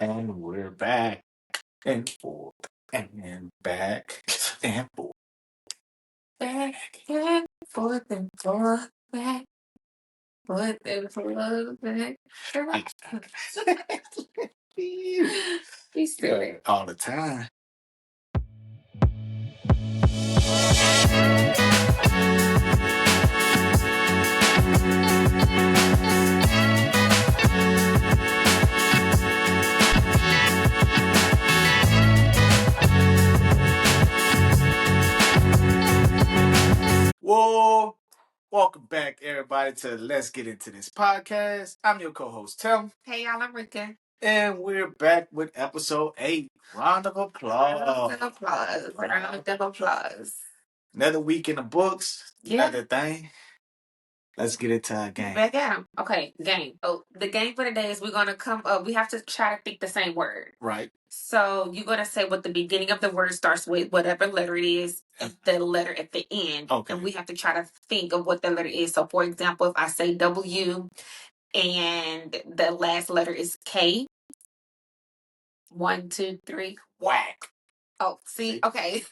And we're back and forth and back and forth. Back and forth and forth, back, forth and forth, back. Be still. All the time. Whoa! Welcome back, everybody, to Let's Get Into This podcast. I'm your co-host, Tim. Hey, y'all, I'm Rika. And we're back with episode 8. Round of applause. Round of applause. Round of applause. Another week in the books. Yeah. Another thing. Let's get into our game. Back at 'em. Okay, game. Oh, the game for today is we're going to come up. We have to try to think the same word. Right. So you're going to say what the beginning of the word starts with, whatever letter it is, and the letter at the end. Okay. And we have to try to think of what the letter is. So, for example, if I say W and the last letter is K. 1, 2, 3, whack. Oh, see? Okay.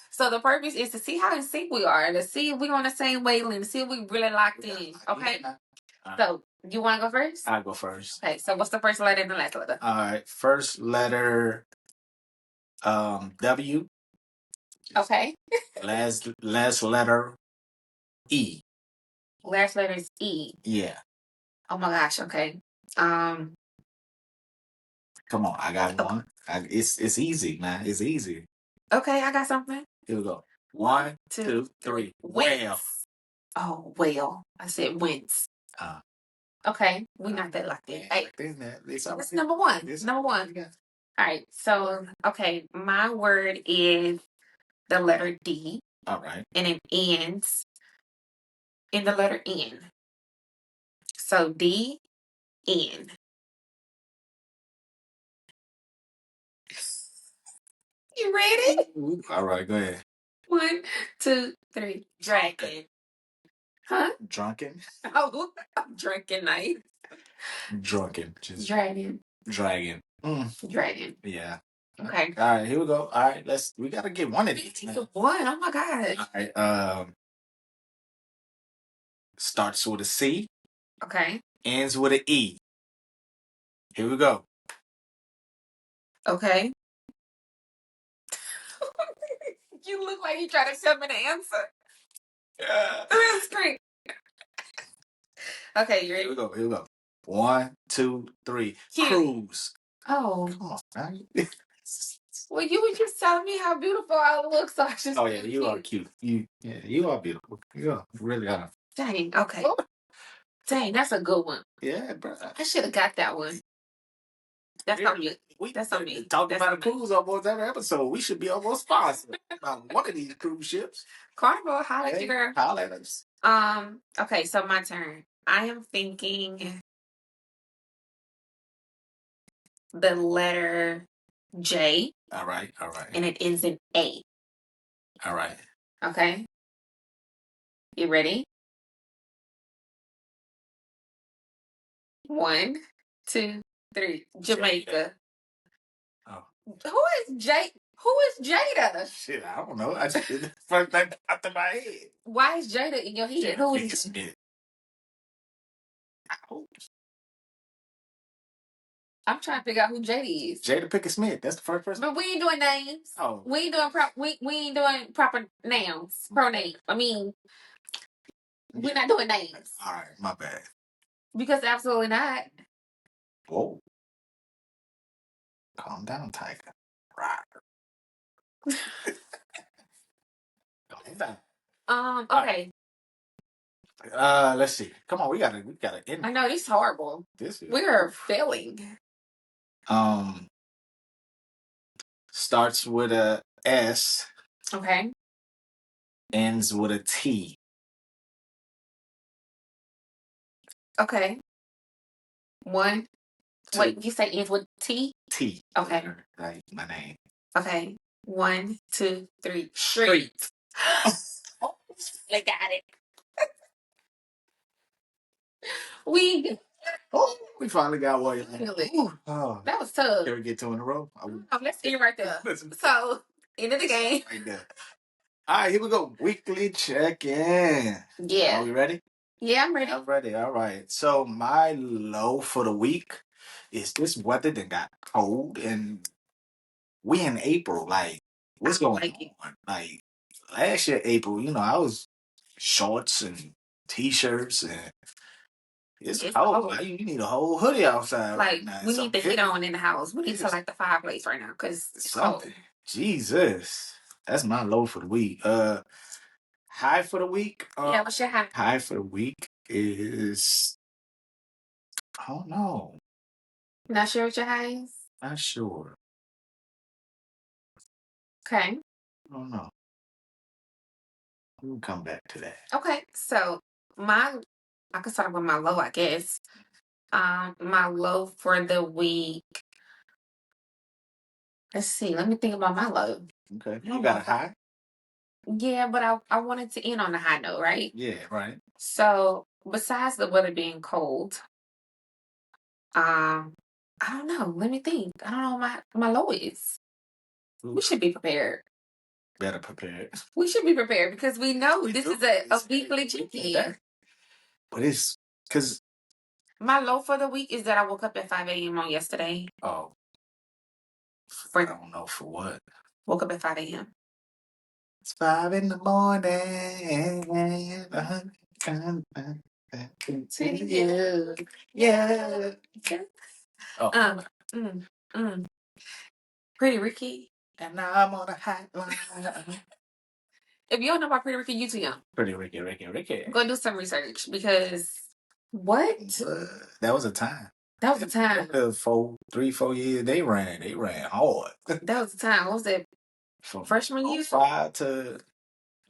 So the purpose is to see how in sync we are, to see if we're on the same wavelength, to see if we really locked in. Okay. So you want to go first? I'll go first. Okay. So what's the first letter and the last letter? All right. First letter, W. Okay. Last letter, E. Last letter is E. Yeah. Oh my gosh. Okay. Come on, I got one. It's easy, man. It's easy. Okay, I got something. Here we go. 1, 2, 3. Whale. Oh, whale. I said wince. Okay, we not that locked in. Hey, that's number one. Number one. All right. So, okay, my word is the letter D. All right. And it ends in the letter N. So D, N. You ready? All right, go ahead. 1, 2, 3. Dragon. Huh? Drunken? Oh, I'm drinking night. Drunken. Just Dragon. Dragon. Dragon. Yeah. Okay. All right, here we go. All right, we gotta get one of these. One. Oh my gosh. All right. Starts with a C. Okay. Ends with an E. Here we go. Okay. You look like you trying to tell me the answer. That's great. Okay, you ready? Here we go. 1, 2, 3. Cruise. Oh. Come on, man. Well, you were just telling me how beautiful I look, so I just. Oh yeah, you are cute. You are beautiful. You are really are. Dang. Okay. Oh. Dang, that's a good one. Yeah, bro. I should have got that one. That's on me. That's on me. Talked about a cruise almost every episode. We should be almost sponsored about one of these cruise ships. Carnival, holla at you, girl. Holla at us. Okay, so my turn. I am thinking the letter J. All right. And it ends in A. All right. Okay. You ready? 1, 2, 3. Jamaica. Oh. Who is Jada? Shit, I don't know. I just did the first thing out of my head. Why is Jada in your head? Who is Smith? I'm trying to figure out who Jada is. Jada Pinkett Smith. That's the first person. But we ain't doing names. Oh. We ain't doing we ain't doing proper nouns. Pronouns. I mean, we're not doing names. All right, my bad. Because absolutely not. Whoa. Calm down, Tiger. Right. Calm down. Okay. Let's see. Come on, we gotta end. I know this is horrible. We're failing. Starts with a S. Okay. Ends with a T. Okay. 1. 2. Wait, you say ends with T? T. Okay. Like my name. Okay. 1, 2, 3. Street. Oh, they got it. We Oh, we finally got one. Really? Oh, That was tough. can we get two in a row? Oh, let's see right there. So, end of the game. Right there. All right, here we go. Weekly check-in. Yeah. Are we ready? Yeah, I'm ready. I'm ready. All right. So my low for the week is this weather that got cold, and we in April. Like, what's going on? Like last year, April, I was shorts and t-shirts, and it's cold. Like, you need a whole hoodie outside right now. We need the heat on in the house. We need to light the fireplace right now because it's cold. Jesus. That's my low for the week. High for the week. Yeah, what's your high? High for the week is, I don't know. Not sure what your high is? Not sure. Okay. I don't know. We'll come back to that. Okay. So I can start with my low, I guess. My low for the week. Let's see. Let me think about my low. Okay. You got a high? Yeah, but I wanted to end on a high note, right? Yeah, right. So besides the weather being cold, I don't know. Let me think. I don't know what my low is. We should be prepared. Better prepared. We should be prepared because we know this is a weekly check-in. But it's because my low for the week is that I woke up at 5 a.m. on yesterday. Oh. I don't know for what. Woke up at 5 a.m. It's 5 in the morning. Yeah. Oh. Pretty Ricky. And now I'm on a hotline. If you don't know about Pretty Ricky, you too young. Pretty Ricky. Go do some research because what? That was a time. That was a time. 3-4 years they ran hard. That was the time. What was that? From freshman year? 05 to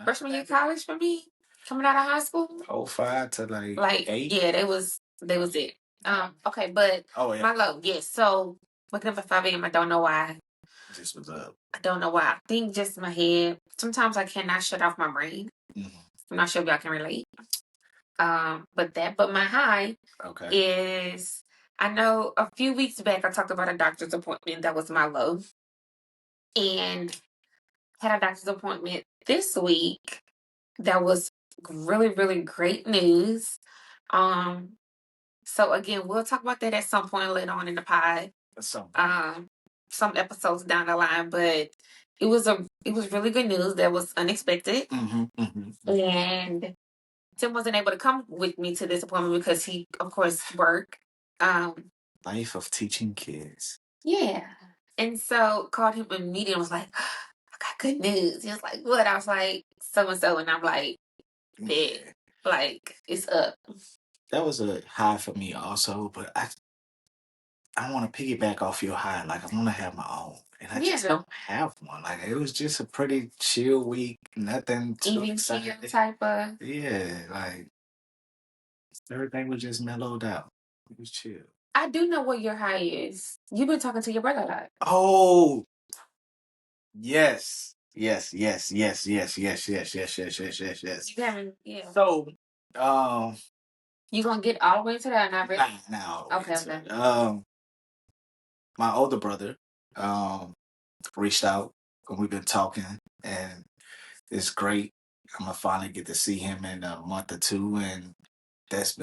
freshman year college for me. Coming out of high school. 05 to like 8. Yeah, they was it. Okay, but my low, yes. So waking up at 5 a.m. I don't know why. Just was up. I don't know why. I think just my head. Sometimes I cannot shut off my brain. Mm-hmm. I'm not sure if y'all can relate. But my high is, I know a few weeks back I talked about a doctor's appointment. That was my low. And had a doctor's appointment this week. That was really, really great news. So again, we'll talk about that at some point later on in the pod. Some episodes down the line, but it was really good news that was unexpected. And Tim wasn't able to come with me to this appointment because he, of course, worked. Life of teaching kids. Yeah. And so called him immediately and was like, I got good news. He was like, what? I was like, so and so. And I'm like, yeah. Like, it's up. That was a high for me also, but I want to piggyback off your high. Like, I want to have my own. And I just don't have one. Like, it was just a pretty chill week. Nothing too exciting. Type of. Yeah, like, everything was just mellowed out. It was chill. I do know what your high is. You've been talking to your brother a lot. Oh, yes. Yes. Yeah. So, you gonna get all the way to that? Not really. Nah. Okay. My older brother, reached out and we've been talking, and it's great. I'm gonna finally get to see him in a month or two, and it's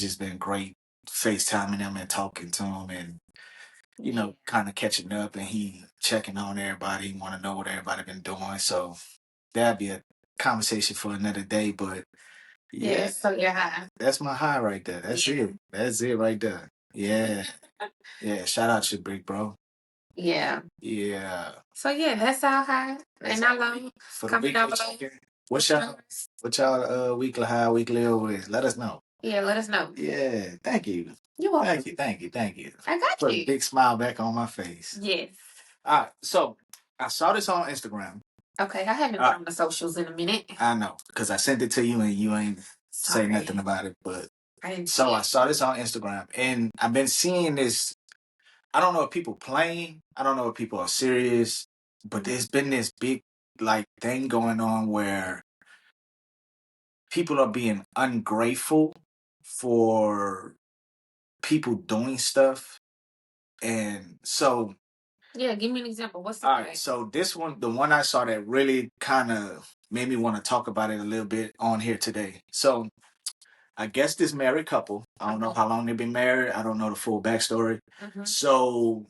just been great FaceTiming him and talking to him, and kind of catching up, and he checking on everybody, want to know what everybody been doing. So that'd be a conversation for another day, but yeah, so you're high. That's my high right there. That's it right there. Yeah. Shout out to Big Bro. Yeah. So that's our high. And I love coming down below. What's y'all weekly high, weekly low is? Let us know. Yeah, let us know. Yeah, thank you. You're welcome. Thank you. I got Put you. a big smile back on my face. Yes. All right, so I saw this on Instagram. Okay, I haven't been on the socials in a minute. I know, because I sent it to you and you ain't say nothing about it, but I saw this on Instagram, and I've been seeing this. I don't know if people playing. I don't know if people are serious, but there's been this big thing going on where people are being ungrateful for people doing stuff. And so, Yeah, give me an example. What's the all right, so this one, the one I saw that really kind of made me want to talk about it a little bit on here today. So I guess this married couple, I don't know how long they've been married. I don't know the full backstory. So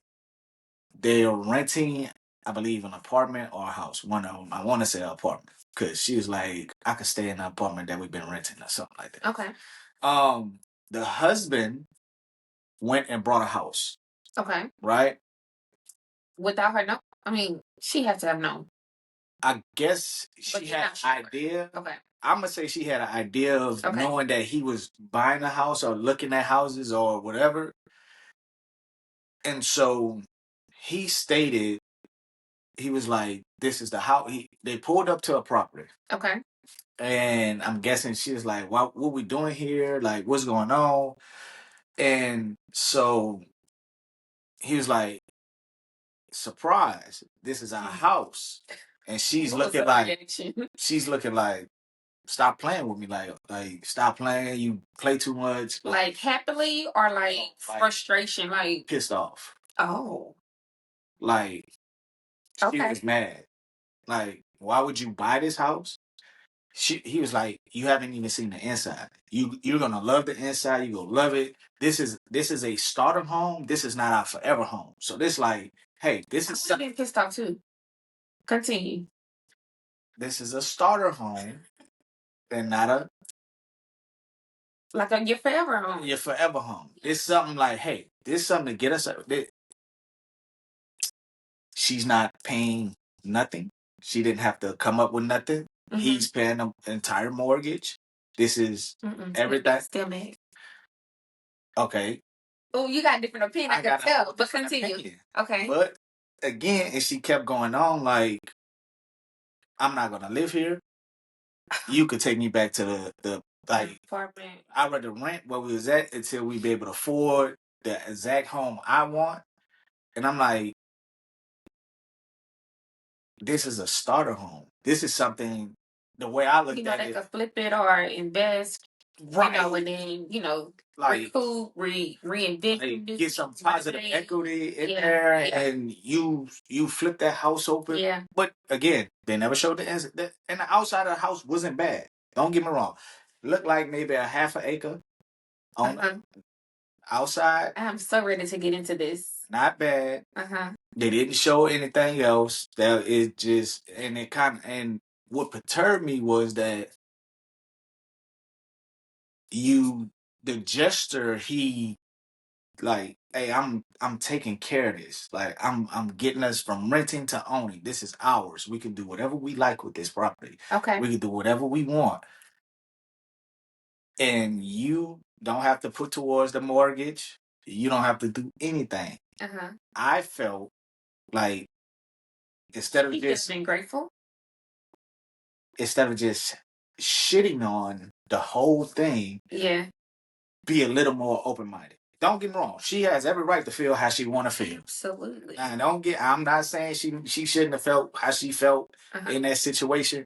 they're renting, I believe, an apartment or a house. One of them, I want to say an apartment, because she was like, I could stay in the apartment that we've been renting or something like that. Okay. The husband went and brought a house. Okay. Right? Without her know? I mean, she had to have known. I guess she had an idea. Okay. I'm gonna say she had an idea of knowing that he was buying a house or looking at houses or whatever. And so he stated, he was like, this is the house. They pulled up to a property. Okay. And I'm guessing she was like, what we doing here? Like, what's going on? And so he was like, surprise, this is our house. And she's looking like, stop playing with me. Like stop playing. You play too much. Like happily or like frustration, like pissed off. Oh. Like she was mad. Like, why would you buy this house? He was like, you haven't even seen the inside. You're gonna love the inside. You gonna love it. This is a starter home. This is not our forever home. So this like, hey, this is I'm getting pissed off too. Continue. This is a starter home and not a like a your forever home. Your forever home. It's something like, hey, this is something to get us. She's not paying nothing. She didn't have to come up with nothing. He's paying the entire mortgage. This is everything. Still mad. Okay. Oh, you got different opinion. I can tell, but continue. Opinion. Okay. But again, and she kept going on like, I'm not gonna live here. You could take me back to the like apartment. I'd rather rent where we was at until we be able to afford the exact home I want. And I'm like, this is a starter home. This is something, the way I looked at they it. could flip it or invest. Right. And then, like reinvent, like, get some positive equity in there, and you flip that house open. Yeah. But again, they never showed the inside, and the outside of the house wasn't bad. Don't get me wrong. Looked like maybe a half an acre on the outside. I'm so ready to get into this. Not bad. They didn't show anything else. That it just, and it kind of, and what perturbed me was that the gesture, he like, hey, I'm taking care of this. Like I'm getting us from renting to owning. This is ours. We can do whatever we like with this property. Okay. We can do whatever we want. And you don't have to put towards the mortgage. You don't have to do anything. I felt like instead of just being grateful, instead of just shitting on the whole thing, be a little more open-minded. Don't get me wrong. She has every right to feel how she want to feel. Absolutely. And I'm not saying she shouldn't have felt how she felt in that situation.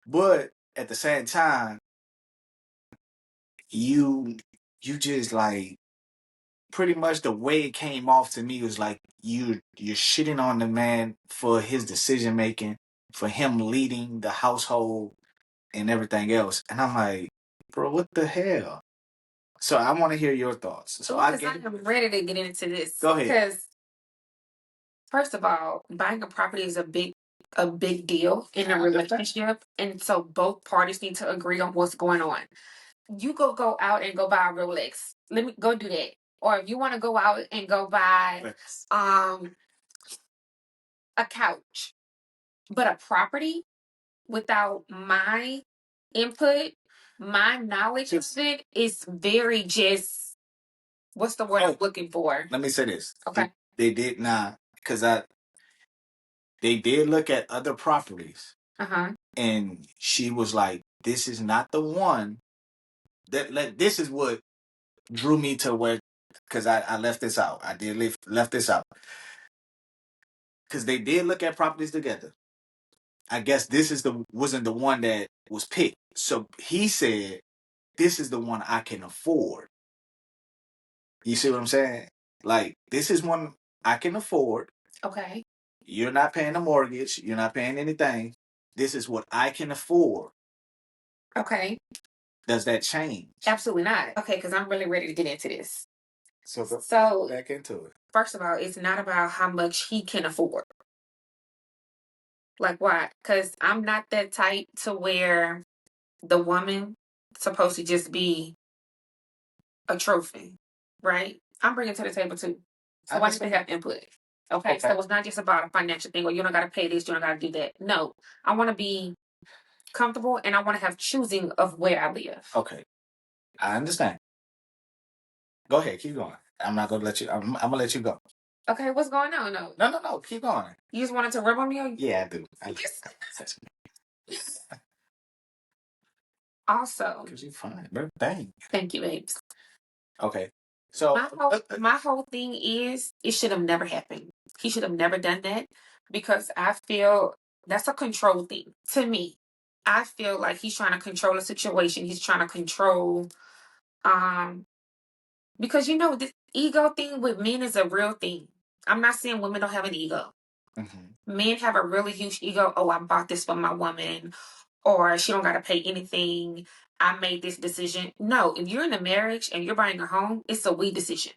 But at the same time, you just like, pretty much the way it came off to me was like you're shitting on the man for his decision making, for him leading the household and everything else. And I'm like, bro, what the hell? So I want to hear your thoughts. So I'm ready to get into this. Go ahead. Because first of all, buying a property is a big deal in a relationship, and so both parties need to agree on what's going on. You go out and go buy a Rolex. Let me go do that. Or if you want to go out and go buy a couch, but a property without my input, my knowledge of it is very just, what's the word I'm looking for? Let me say this. Okay. They did not, because they did look at other properties. And she was like, this is not the one. This is what drew me to where, because I left this out. I did left this out. Because they did look at properties together. I guess this wasn't the one that was picked. So he said, this is the one I can afford. You see what I'm saying? Like, this is one I can afford. Okay. You're not paying a mortgage. You're not paying anything. This is what I can afford. Okay. Does that change? Absolutely not. Okay, because I'm really ready to get into this. So So back into it. First of all, it's not about how much he can afford. Like, why? Because I'm not that type to where the woman supposed to just be a trophy, right? I'm bringing to the table too. So why do they have input? Okay, so it's not just about a financial thing, or you don't got to pay this, you don't got to do that. No, I want to be comfortable and I want to have choosing of where I live. Okay, I understand. Go ahead, keep going. I'm not gonna let you. I'm gonna let you go. Okay, what's going on? No. Keep going. You just wanted to rub on me? Or Yeah, I do. Also, because you're fine, bro. Dang. Thank you, babes. Okay, so my whole thing is it should have never happened. He should have never done that because I feel that's a control thing to me. I feel like he's trying to control the situation. He's trying to control, because this ego thing with men is a real thing. I'm not saying women don't have an ego. Men have a really huge ego. Oh, I bought this for my woman, or she don't got to pay anything. I made this decision. No, if you're in a marriage and you're buying a home, it's a we decision.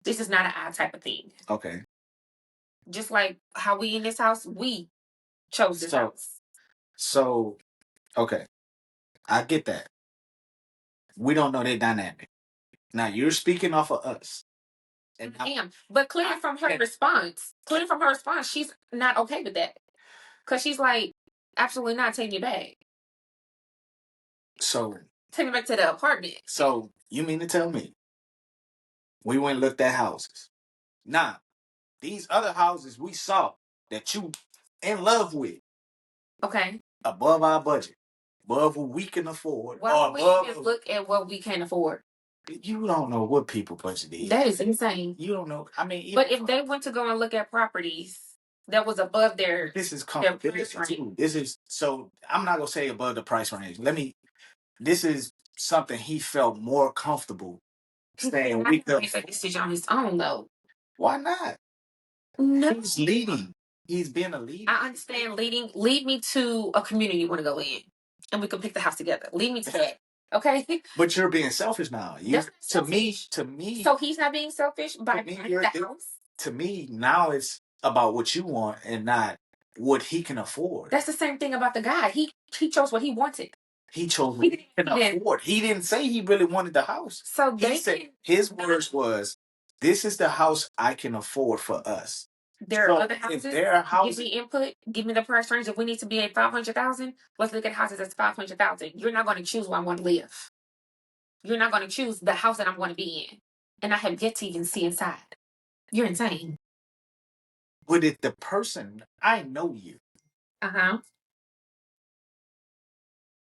This is not an I type of thing. Okay. Just like how we in this house, we chose this house. So, okay. I get that. We don't know their dynamic. Now, you're speaking off of us. And I am. But clearly from her response, she's not okay with that. Because she's like, absolutely not, taking you back. So, take me back to the apartment. So, you mean to tell me we went and looked at houses? Now, these other houses we saw that you in love with. Okay. Above our budget. Above what we can afford. Why we just look at what we can afford? You don't know what people budget is. That is insane. You don't know. I mean, but if they went to go and look at properties that was above their this is price range. This is so. I'm not gonna say above the price range. This is something he felt more comfortable staying with them. Make a decision on his own though. Why not? No. He's leading. He's being a leader. I understand leading. Lead me to a community you want to go in, and we can pick the house together. Lead me to that. Okay. But you're being selfish now. To me. So he's not being selfish by buying the house. To me, now it's about what you want and not what he can afford. That's the same thing about the guy. He chose what he wanted. He chose what he can afford. He didn't say he really wanted the house. So he said his words was, "This is the house I can afford for us." There are other houses. If there are houses, give me input. Give me the price range. If we need to be at 500,000, let's look at houses that's 500,000. You're not going to choose where I want to live. You're not going to choose the house that I'm going to be in, and I have yet to even see inside. You're insane. But if the person, I know you.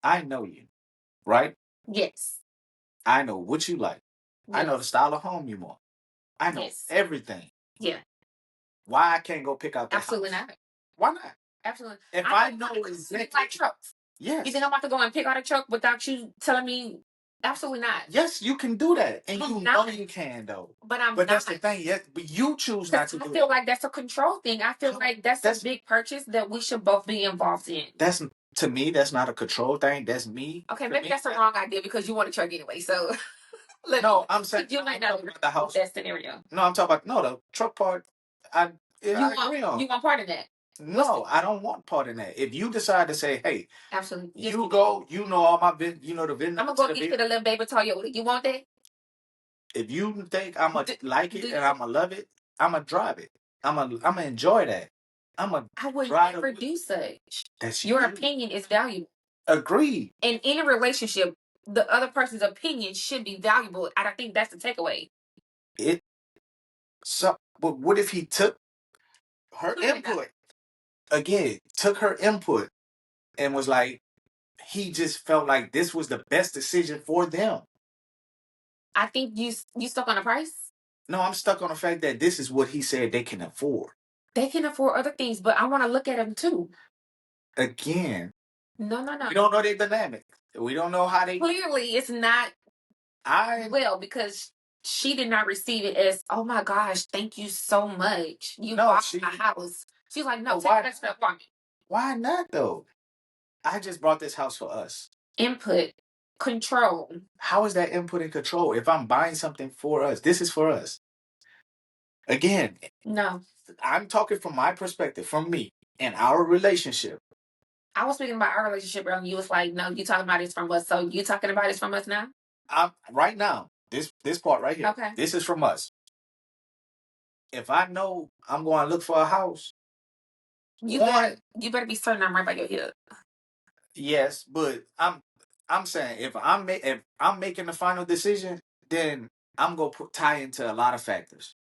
I know you, right? Yes. I know what you like. Yes. I know the style of home you want. I know everything. Yeah. Why I can't go pick out the Absolutely house? not. Why not? Absolutely. If I know exactly like trucks. Yes. You think I'm about to go and pick out a truck without you telling me? Absolutely not. Yes, you can do that, and you know you can though. But that's the thing. Yes, but you choose not to do it. I feel like that's a control thing. I feel like that's a big purchase that we should both be involved in. That's to me. That's not a control thing. That's me. Okay, maybe that's the wrong idea because you want a truck anyway. So no, I'm saying you might not agree with the house. That scenario. No, I'm talking about the truck part. I agree on. You want part of that? No, I don't want part in that. If you decide to say, "Hey, absolutely," you go, you know all my the vendor. I'm gonna go get to the little baby Toyota. You want that? If you think I'm gonna like it and I'm gonna love it, I'm gonna drive it. I'm gonna enjoy that. I would never do such. That's your opinion is valuable. Agreed. In any relationship, the other person's opinion should be valuable. I don't think that's the takeaway. But what if he took her input? Again, took her input and was like, he just felt like this was the best decision for them. I think you stuck on the price? No, I'm stuck on the fact that this is what he said they can afford. They can afford other things, but I want to look at them too. Again. No. We don't know their dynamic. We don't know how they... Clearly, it's not well because she did not receive it as, oh my gosh, thank you so much. You No, bought she. a house. She's like, no, But take why? that stuff from me. Why not though? I just brought this house for us. Input, control. How is that input and control? If I'm buying something for us, this is for us. Again, No, I'm talking from my perspective, from me and our relationship. I was speaking about our relationship earlier. You was like, no, you talking about this from us. So you talking about this from us now? I'm right now. This part right here. Okay. This is from us. If I know I'm going to look for a house, You better be certain I'm right by your hip. yes, but I'm saying if I'm making the final decision, then I'm gonna tie into a lot of factors.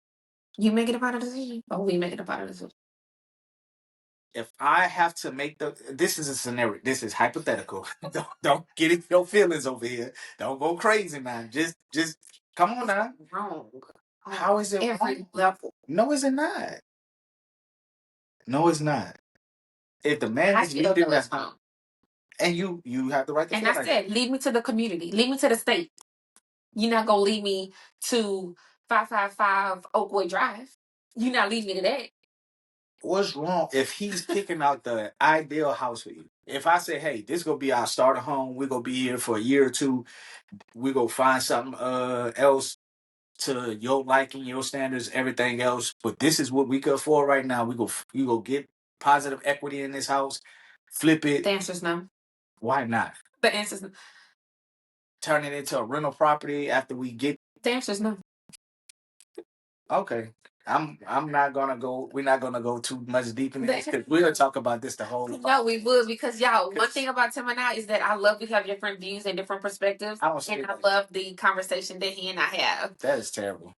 You making a final decision? Oh, we making a final decision. If I have to make this is a scenario. This is hypothetical. don't get in your feelings over here. Don't go crazy, man. Just come on now. Wrong. How is it every wrong? level? No, is it not? No, it's not. If the man I is feel leading it's that, wrong. and you have the right to And feel I like said, lead me to the community. Lead me to the state. You're not gonna lead me to 555 Oakwood Drive. You're not leading me to that. what's wrong if he's picking out the ideal house for you? If I say, hey, this gonna be our starter home, we're gonna be here for a year or two, we gonna find something else to your liking, your standards, everything else. But this is what we could afford right now. You go get positive equity in this house, flip it. The answer's no. Why not? The answer's no. Turn it into a rental property after we get. The answer's no. Okay. I'm not gonna go. We're not gonna go too much deep in this because we're gonna talk about this the whole. No, we would because y'all. One thing about Tim and I is that I love we have different views and different perspectives, and I love the conversation that he and I have. That is terrible.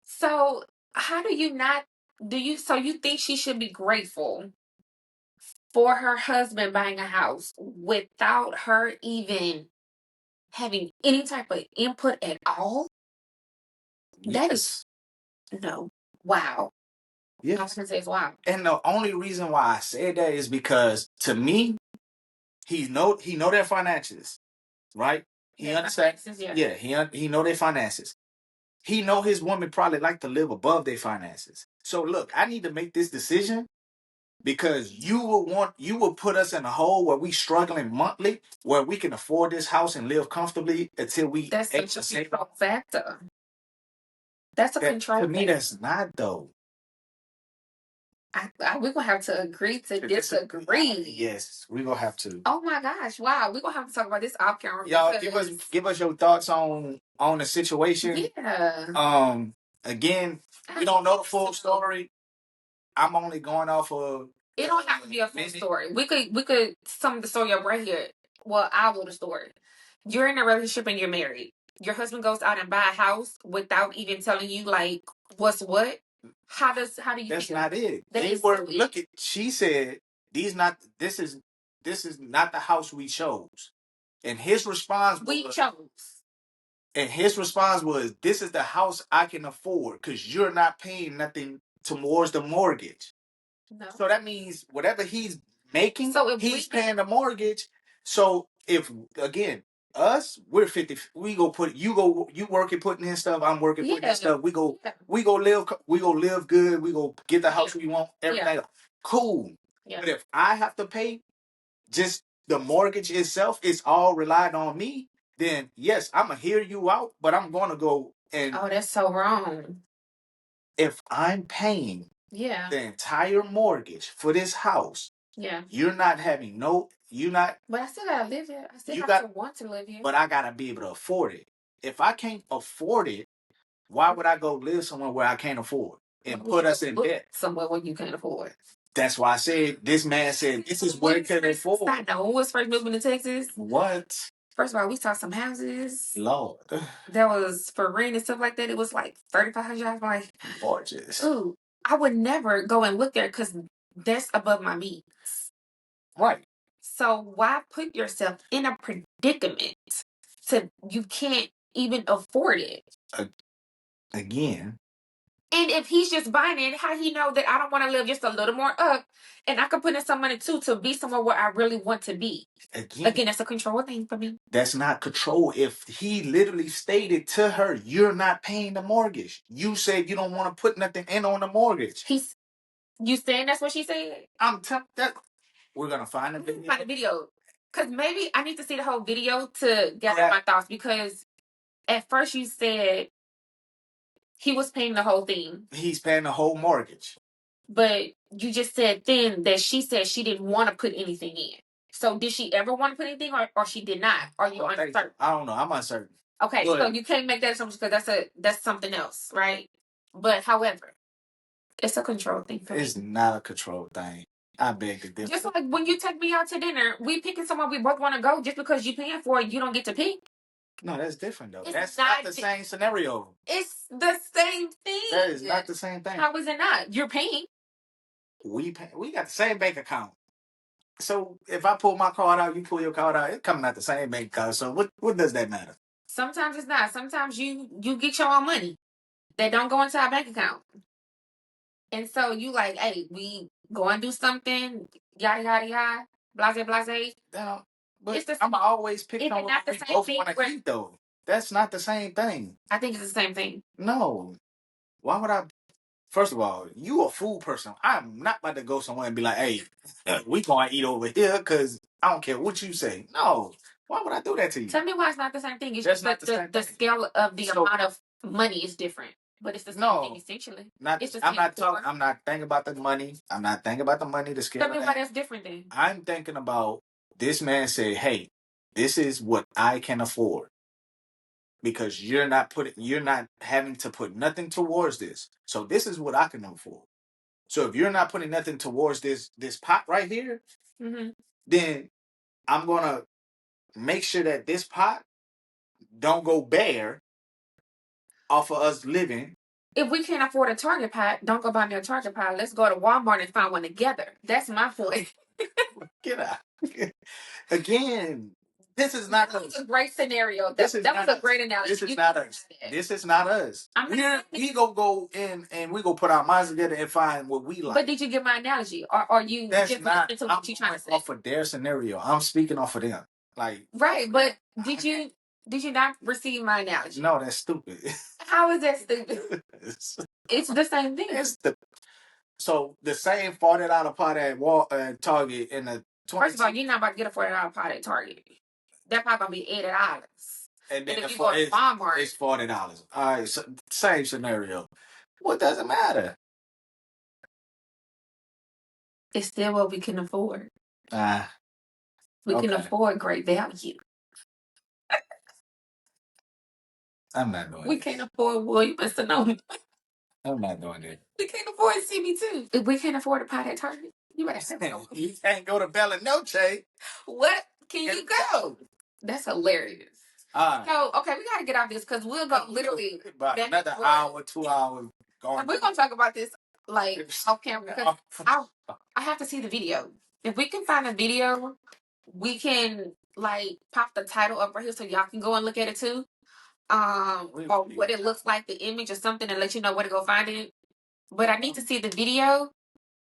So how do you not? Do you? So you think she should be grateful for her husband buying a house without her even having any type of input at all? That is no. Wow. Yeah. I was gonna say it's wow. And the only reason why I said that is because to me, he know their finances, right? He understands. Yeah, he know their finances. He know his woman probably like to live above their finances. So look, I need to make this decision because you will put us in a hole where we struggling monthly, where we can afford this house and live comfortably until we. That's such a control factor. That's a control. To me, that's not though. We're gonna have to agree to disagree. Yes, we're gonna have to. Oh my gosh! Wow, we're gonna have to talk about this off camera. Y'all, give us your thoughts on the situation. Yeah. Again, we don't know the full story. I'm only going off of. It don't have to be a full story. We could sum the story up right here. Well, I'll know the story. You're in a relationship and you're married. Your husband goes out and buy a house without even telling you like what's what. How do you? That's feel? not it. They were look at. She said, "This is not the house we chose." And his response was, "We chose." And his response was, "This is the house I can afford because you're not paying nothing towards the mortgage." No. So that means whatever he's making, so he's paying the mortgage. So if again we're 50, we go put you working putting in stuff, I'm working putting in stuff. We go live good. We go get the house we want. Everything cool. Yeah. But if I have to pay just the mortgage itself, it's all relied on me. Then yes, I'm gonna hear you out, but I'm gonna go and. Oh, that's so wrong. If I'm paying the entire mortgage for this house, you're not having you're not. But I still gotta live here. I still have to want to live here. But I gotta be able to afford it. If I can't afford it, why would I go live somewhere where I can't afford and put us in debt? Somewhere where you can't afford. That's why I said this man said this is where can afford. I know. Who was first moving to Texas? What? First of all, we saw some houses. Lord. That was for rent and stuff like that. It was like $3,500. I'm like, gorgeous. Ooh, I would never go and look there because that's above my means. Right. So why put yourself in a predicament to you can't even afford it? Again, And if he's just buying it, how he know that I don't want to live just a little more up, and I could put in some money too to be somewhere where I really want to be. Again, that's a control thing for me. That's not control. If he literally stated to her, "You're not paying the mortgage," you said you don't want to put nothing in on the mortgage. You saying that's what she said? I'm telling that. We're gonna find a video. Find a video, because maybe I need to see the whole video to gather my thoughts. Because at first you said he was paying the whole thing. He's paying the whole mortgage. But you just said then that she said she didn't want to put anything in. So did she ever want to put anything, or she did not? Are you uncertain? I don't know. I'm uncertain. Okay, so you can't make that assumption because that's something else, right? But however, it's a control thing for me. It's not a control thing. I beg to differ. Just like when you take me out to dinner, we picking somewhere we both want to go. Just because you paying for it, you don't get to pick. No, that's different though. It's that's not the same scenario. It's the same thing. That is not the same thing. How is it not? You're paying. We got the same bank account. So if I pull my card out, you pull your card out, it's coming out the same bank account. So what does that matter? Sometimes it's not. Sometimes you get your own money that don't go into our bank account. And so you like, hey, we go and do something, yada yada yada, blase blase. No, but I'm always picking on what we both want to eat though. That's not the same thing. I think it's the same thing. No. Why would I? First of all, you a food person. I'm not about to go somewhere and be like, hey, we gonna eat over here because I don't care what you say. No. Why would I do that to you? Tell me why it's not the same thing. It's just that the scale of the amount of money is different. But it's the same thing essentially. I'm not thinking about the money. I'm not thinking about the money. The scale. Tell me why that's different then. I'm thinking about this man said, hey, this is what I can afford. Because you're not having to put nothing towards this. So this is what I can afford. So if you're not putting nothing towards this pot right here, then I'm gonna make sure that this pot don't go bare off of us living. If we can't afford a Target pot, don't go buy me a Target pot. Let's go to Walmart and find one together. That's my point. Get out. Again, this is not us. That was a great scenario. That was a great analogy. This is not us. This is not us. We go in and we go put our minds together and find what we like. But did you get my analogy? Or are you just listening to what you're trying to say? Off of their scenario. I'm speaking off of them. Like right, but did you not receive my analogy? No, that's stupid. How is that stupid? It's the same thing. So the same $40 pot at Target in the 20. First of all, you're not about to get a $40 pot at Target. That pot gonna be $80. And then if you go to Walmart, it's $40. All right, so same scenario. What does it matter? It's still what we can afford. We can afford great value. I'm not doing it. We can't afford Williams Sonoma. I'm not doing it. We can't afford CB2. If we can't afford a pot at Target, you better say you can't go to Bella Noche. What? Can you go? That's hilarious. So, okay, we got to get off this because we'll go literally about another hour, 2 hours. We're going to talk about this like off camera because I have to see the video. If we can find a video, we can like pop the title up right here so y'all can go and look at it too. Or what it looks like, the image or something, and let you know where to go find it. But I need to see the video.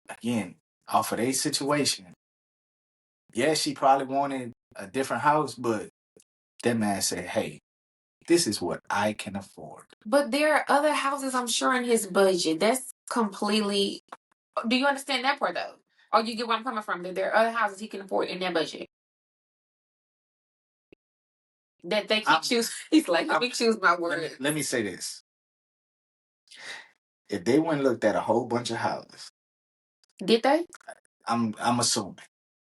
Again, off of their situation. Yeah, she probably wanted a different house, but that man said, hey, this is what I can afford. But there are other houses, I'm sure, in his budget. That's completely... Do you understand that part, though? Or you get where I'm coming from? That there are other houses he can afford in that budget. That they can choose. He's like, let me choose my words. Let me say this. If they went and looked at a whole bunch of houses. Did they? I'm assuming.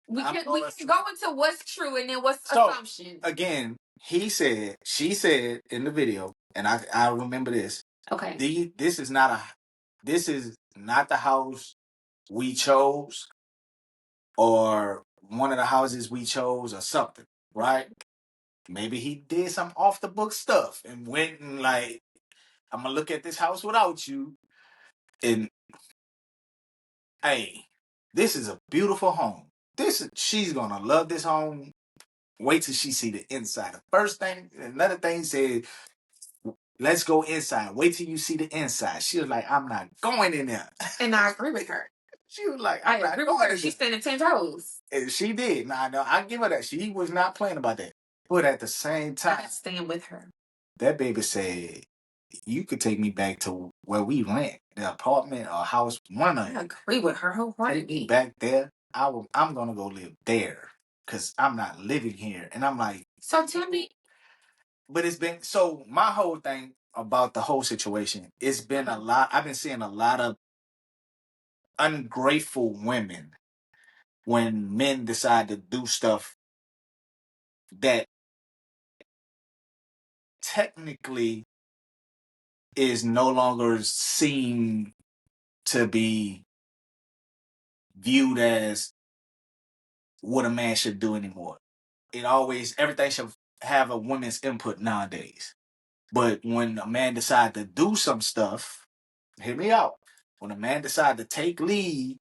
We can go into what's true and then what's assumption. Again, she said in the video, and I remember this. Okay. This is not the house we chose or one of the houses we chose or something, right? Maybe he did some off the book stuff and went and like, I'm gonna look at this house without you. And hey, this is a beautiful home. She's gonna love this home. Wait till she see the inside. The first thing, another thing said, Let's go inside. Wait till you see the inside. She was like, I'm not going in there. And I agree with her. She was like, I I'm not agree going with her. in She's there. standing 10 toes. And she did. Nah, no, I give her that. She was not playing about that. But at the same time, I stand with her. that baby said, you could take me back to where we rent, the apartment or house, one of I them. agree with her Take me wholeheartedly. back there. I'm going to go live there because I'm not living here. And I'm like, So tell me. but it's been, so my whole thing about the whole situation, it's been a lot. I've been seeing a lot of ungrateful women when men decide to do stuff that technically is no longer seen to be viewed as what a man should do anymore. Everything should have a woman's input nowadays. But when a man decides to do some stuff, hear me out. When a man decides to take lead,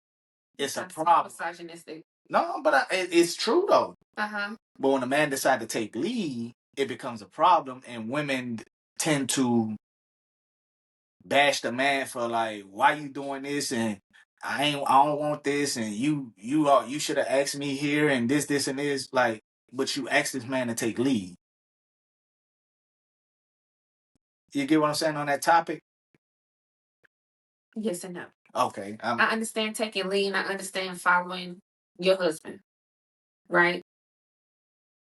it's a problem. Misogynistic. No, but it's true though. Uh-huh. But when a man decides to take lead, it becomes a problem, and women tend to bash the man for like, why you doing this, and I don't want this, and you should have asked me here, and this and this, like, but you asked this man to take lead. You get what I'm saying on that topic? Yes and no. Okay. I understand taking lead and I understand following your husband, right?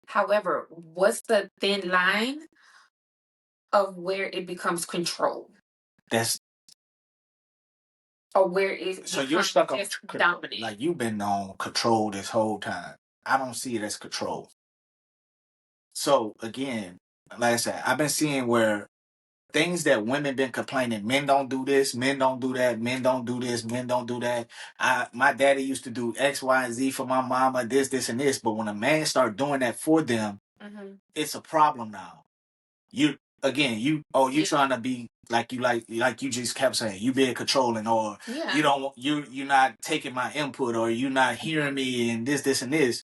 However, what's the thin line of where it becomes control? That's Or where it so you're stuck on dominant. like you've been on control this whole time. I don't see it as control. So again, like I said, I've been seeing where things that women been complaining, men don't do this, men don't do that, men don't do this, men don't do that. My daddy used to do X, Y, and Z for my mama, this, and this. But when a man start doing that for them, it's a problem now. You trying to be like you just kept saying, you being controlling, or you're not taking my input, or you're not hearing me, and this, and this.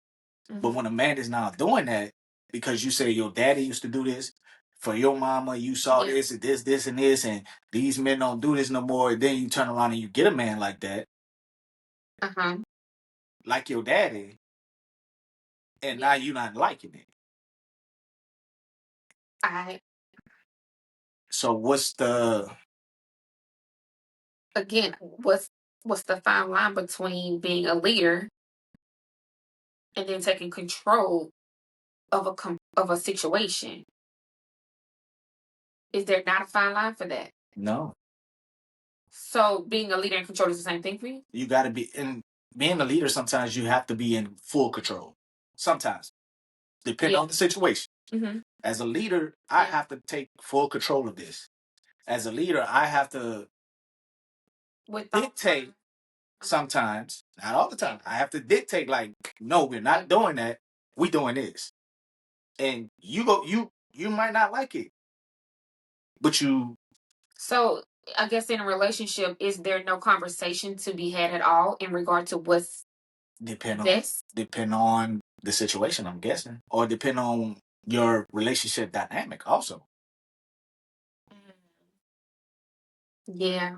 But when a man is not doing that, because you say your daddy used to do this for your mama, you saw this and this and this, and these men don't do this no more, then you turn around and you get a man like that, like your daddy, and now you're not liking it. So what's the fine line between being a leader and then taking control of a situation? Is there not a fine line for that? No. So being a leader and control is the same thing for you? You got to be in being a leader. Sometimes you have to be in full control. Sometimes, depending on the situation. As a leader, I have to take full control of this. As a leader, I have to dictate. Sometimes, not all the time. I have to dictate. Like, no, we're not doing that. We doing this, and you might not like it, but you. So I guess in a relationship, is there no conversation to be had at all in regard to what's depend on the situation, I'm guessing, or depend on your relationship dynamic also. Yeah.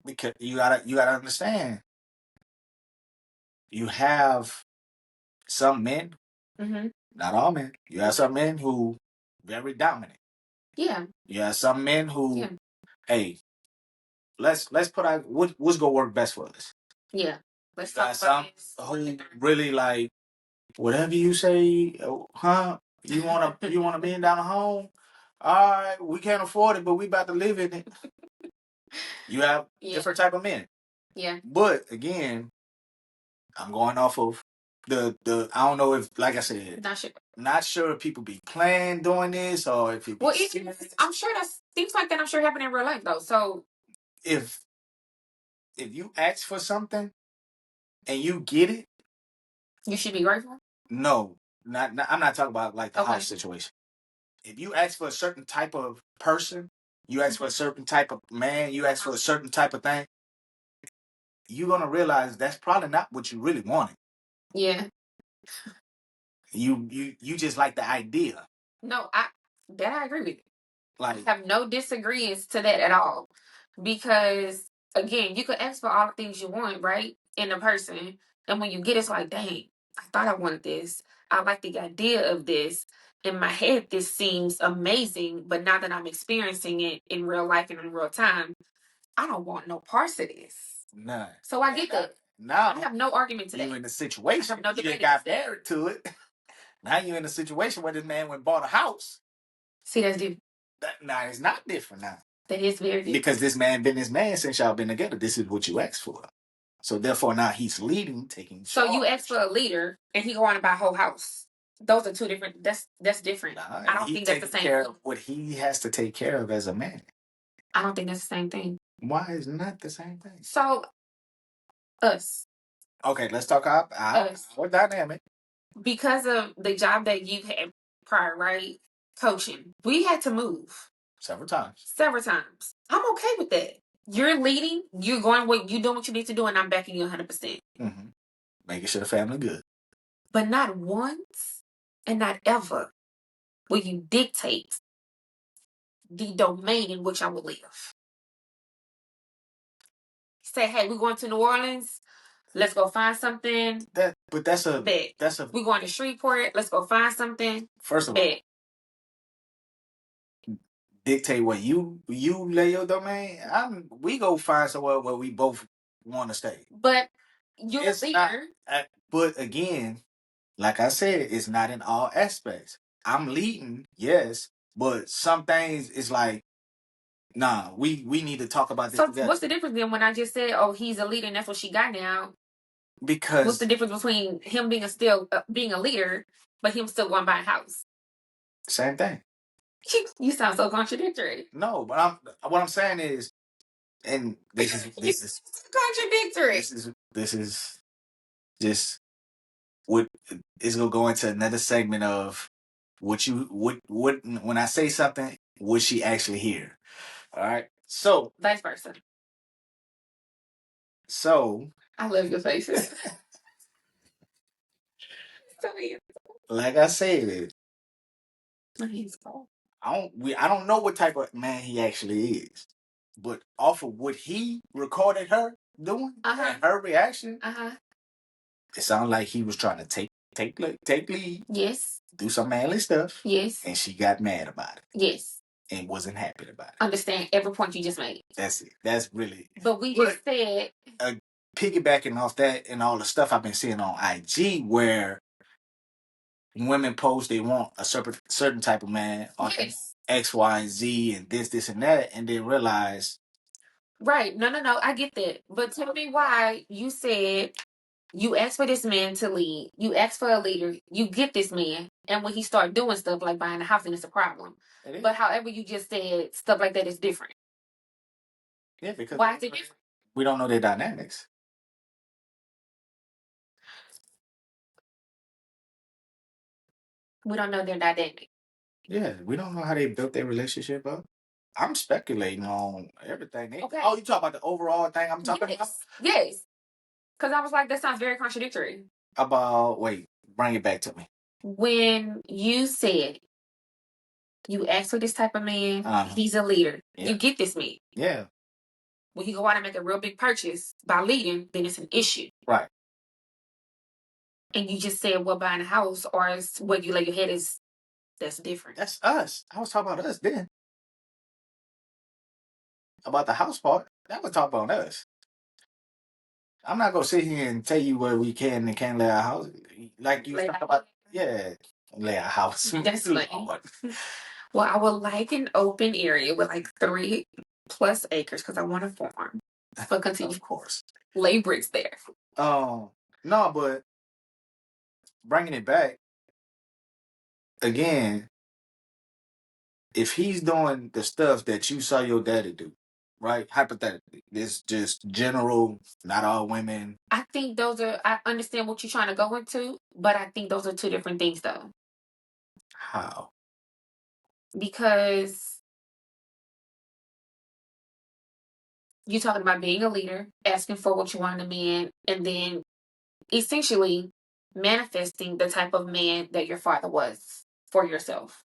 Because you gotta understand, you have some men, not all men. You have some men who very dominant. Yeah. You have some men who, hey, let's put out what's gonna work best for us. Yeah. Let's talk about who really like whatever you say, huh? You wanna be in down the home? All right, we can't afford it, but we about to live in it. You have different type of men. Yeah. But again, I'm going off of the I don't know if, like I said, not sure if people be playing doing this or if it be I'm sure that things like that I'm sure happen in real life though. So if you ask for something and you get it, you should be grateful. No, not I'm not talking about like the house situation. If you ask for a certain type of person, you ask for a certain type of man, you ask for a certain type of thing, you're gonna realize that's probably not what you really wanted. Yeah. You just like the idea. No, I agree with. Like, I have no disagreements to that at all. Because again, you could ask for all the things you want, right? In a person. And when you get it, it's like, dang, I thought I wanted this. I like the idea of this. In my head, this seems amazing, but now that I'm experiencing it in real life and in real time, I don't want no parts of this. none. So I get that. Now I have no argument to that. you in the situation. No you debate got married to it. Now you're in a situation where this man went and bought a house. See, that's different. Now it's not different now. That is very different. Because this man been this man since y'all been together. This is what you asked for. So therefore now he's leading, taking charge. So you ask for a leader and he go on and buy a whole house. Those are two different. That's different. I don't think that's the same care thing. of what he has to take care of as a man. I don't think that's the same thing. Why is not the same thing? So us. Okay, let's talk our dynamic. Because of the job that you had prior, right? Coaching. We had to move. Several times. I'm okay with that. You're leading, you're doing what you need to do, and I'm backing you 100%. Mm-hmm. Making sure the family good. But not once and not ever will you dictate the domain in which I will live. Say, hey, we're going to New Orleans. Let's go find something. We're going to Shreveport. Let's go find something. First of all, dictate what you lay your domain. We go find somewhere where we both want to stay. But you're a leader. But again, like I said, it's not in all aspects. I'm leading, yes, but some things is like, nah, we need to talk about this. So together. What's the difference then when I just said, oh, he's a leader and that's what she got now? Because what's the difference between him being being a leader, but him still going by a house? Same thing. You sound so contradictory. No, but what I'm saying is, and this is contradictory. This is just what is gonna go into another segment of what when I say something, would she actually hear? All right. So vice versa. So I love your faces. Like I said, I don't know what type of man he actually is, but off of what he recorded her doing and her reaction, it sounded like he was trying to take lead. Yes. Do some manly stuff. Yes. And she got mad about it. Yes. And wasn't happy about it. Understand every point you just made. That's it. That's really. But we just said. Piggybacking off that and all the stuff I've been seeing on IG where women post they want a certain type of man on X, Y, and Z and this and that, and then realize. Right. No. I get that. But tell me why you said you asked for this man to lead. You asked for a leader. You get this man. And when he start doing stuff like buying a house, then it's a problem. But however you just said, stuff like that is different. Yeah, because why is it different? We don't know their dynamics. We don't know their dynamic. Yeah, we don't know how they built their relationship up. I'm speculating on everything. Okay. Oh, you talk about the overall thing I'm talking about? Yes. Because I was like, that sounds very contradictory. Wait, bring it back to me. When you said you asked for this type of man, he's a leader. Yeah. You get this man. Yeah. When he go out and make a real big purchase by leading, then it's an issue. Right. And you just said, well, buying a house or where you lay your head that's different. That's us. I was talking about us then. About the house part, that was talking about us. I'm not gonna sit here and tell you where we can and can't lay our house. Like you talk about, lay our house. That's funny. Well, I would like an open area with like 3+ acres because I want to farm. But continue. Of course. Lay bricks there. No, but bringing it back again, if he's doing the stuff that you saw your daddy do, right? Hypothetically, this just general, not all women. I think I understand what you're trying to go into, but I think those are two different things though. How? Because you're talking about being a leader, asking for what you want in a man, and then essentially manifesting the type of man that your father was for yourself.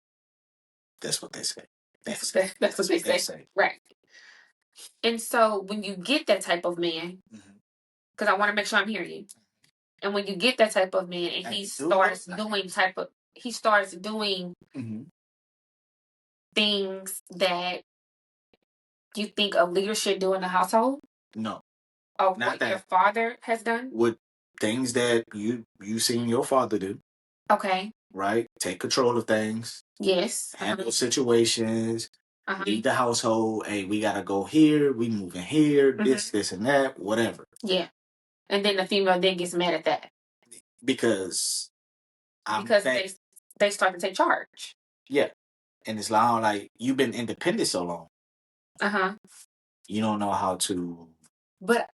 That's what they say. That's what they say. Right. And so when you get that type of man, because I want to make sure I'm hearing you. And when you get that type of man, and he starts doing things that you think a leader should do in the household. No. Of what your father has done. With things that you seen your father do. Okay. Right? Take control of things. Yes. Handle situations. Lead the household. Hey, we gotta go here. We moving here. This, and that. Whatever. Yeah. And then the female then gets mad at that. Because they start to take charge. Yeah. And it's like you've been independent so long. You don't know how to. But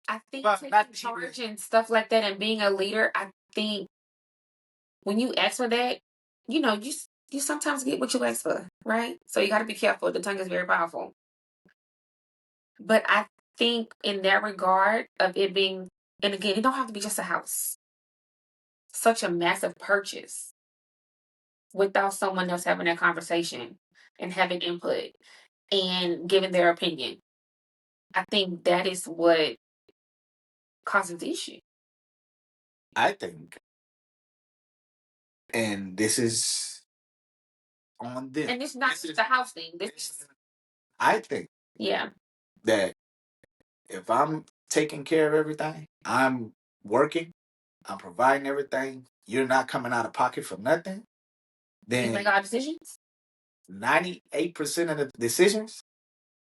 I think taking charge and stuff like that and being a leader, I think when you ask for that, you sometimes get what you ask for, right? So you got to be careful. The tongue is very powerful. But I think in that regard of it being, and again, it don't have to be just a house. Such a massive purchase without someone else having that conversation and having input and giving their opinion. I think that is what causes the issue. I think. And this is on this. And it's not just the house thing. I think. Yeah. That if I'm taking care of everything, I'm working, I'm providing everything, you're not coming out of pocket for nothing, then you make our decisions? 98% of the decisions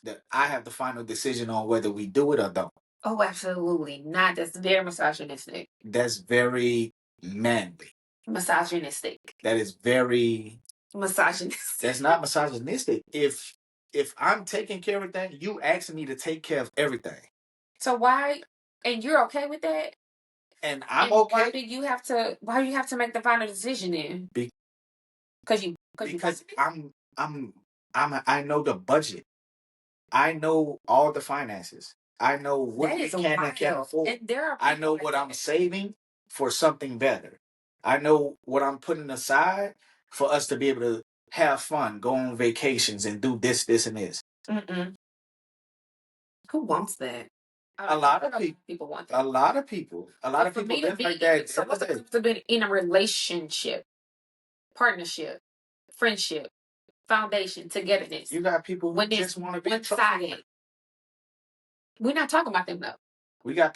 that I have the final decision on whether we do it or don't. Oh, absolutely not. That's very misogynistic. That's very manly. Misogynistic. That is very misogynistic. That's not misogynistic. If I'm taking care of everything, you asking me to take care of everything. So why? And you're okay with that? And I'm okay. Why do you have to make the final decision then? Because I know the budget. I know all the finances. I know what we can and can't afford. And I know what I'm saving for something better. I know what I'm putting aside for us to be able to have fun, go on vacations, and do this, and this. Who wants that? A lot of people want that. A lot of people live like that. So what's the difference between in a relationship, partnership, friendship, foundation, togetherness? You got people who just want to be one-sided. We're not talking about them though. You got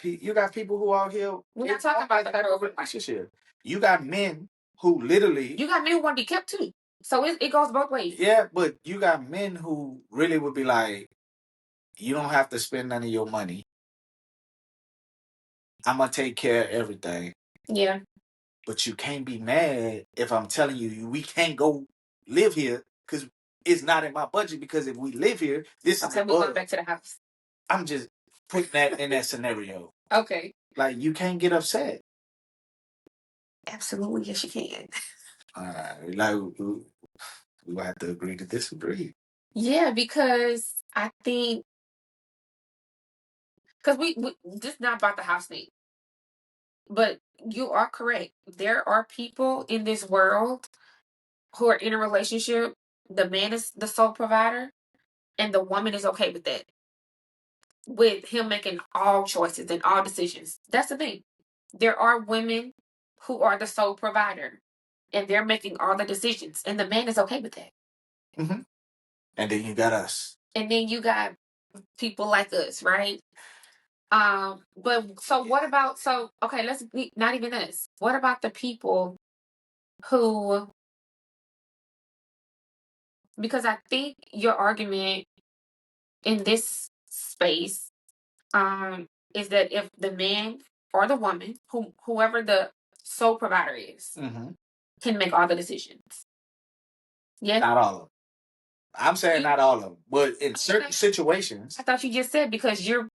people who out here. We're not talking about that relationship. You got men who literally. You got men who want to be kept too. So it goes both ways. Yeah, but you got men who really would be like, you don't have to spend none of your money. I'm gonna take care of everything. Yeah. But you can't be mad if I'm telling you we can't go live here because it's not in my budget. Because if we live here, this is okay. We're going back to the house. I'm just putting that in that scenario. Okay. Like you can't get upset. Absolutely, yes, you can. All right, like we have to agree to disagree. Yeah, because I think because we this is not about the house thing. But you are correct. There are people in this world who are in a relationship. The man is the sole provider, and the woman is okay with that. With him making all choices and all decisions. That's the thing. There are women who are the sole provider, and they're making all the decisions, and the man is okay with that. And then you got us. And then you got people like us, right? But so what about okay, let's not even us. What about the people who, because I think your argument in this space is that if the man or the woman, whoever the sole provider is, can make all the decisions. Yeah. Not all of them. I'm saying not all of them, but in certain situations. I thought you just said because you're